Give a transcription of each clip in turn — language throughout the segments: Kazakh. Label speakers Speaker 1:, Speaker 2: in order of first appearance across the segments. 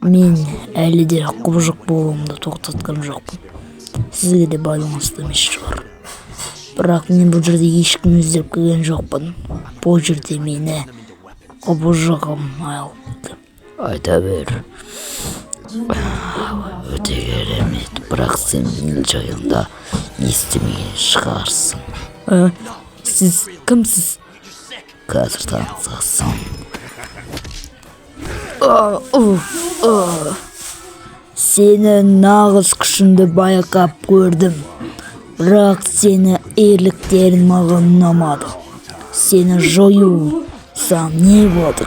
Speaker 1: Мен әлі де құбыжық болуымды тоқтатқан жоқпын. Сізге де байланысты емес шығар. Бірақ мен бұл жерде ешкім іздеп келген жоқпын. Бұл жерде мені құбыжығым алды. Айта бер. Өте керемет, бірақ сен менің жайында естімеген шығарсың. Сіз кімсіз? Қазір танысасың. Сені нағыз күшіңді байқап көрдім. Бірақ сені ерліктерін маған ұнамады. Сені жою сам не болды?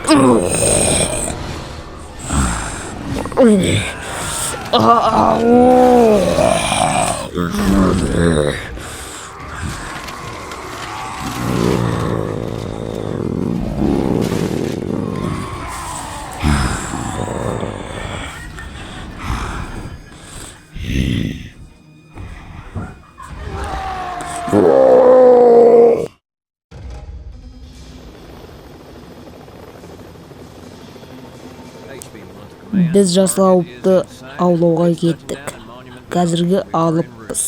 Speaker 1: Біз жасауыпты аулауға кеттік. Қазіргі алыппыз.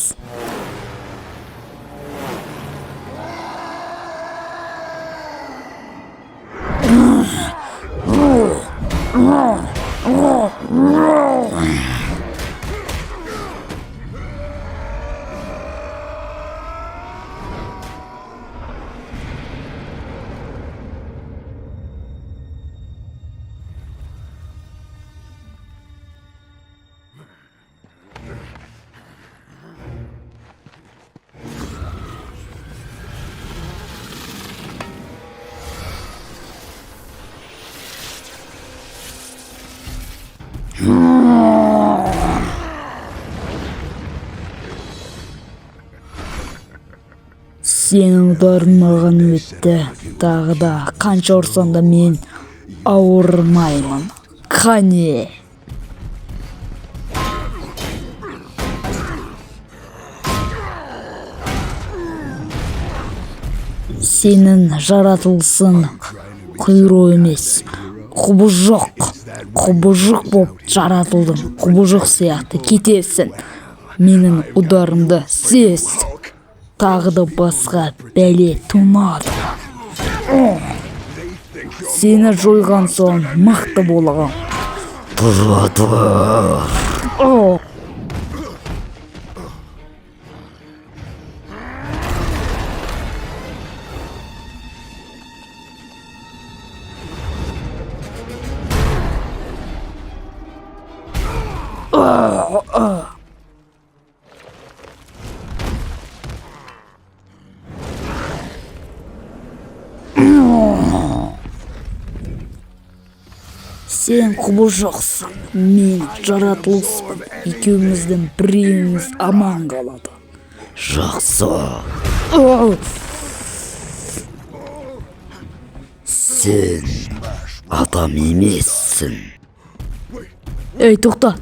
Speaker 1: Сенің ударың маған өтті. Тағы да қанша ұрсаң да мен ауырмаймын. Қане. Сенің жаратылысын құйрық емес, құбыжық. Құбыжық болып жаратылдың. Құбыжық сияқты кетесің. Менің ударымды сез. Тағы да басқа бәле тумады. Сені жойған соң мықты болған. Сен құбыжықсың, мен жаратылыспын. Екеуміздің біреуіміз аман қалады. Жақсы. Сен адам емессің. Ей, тоқта.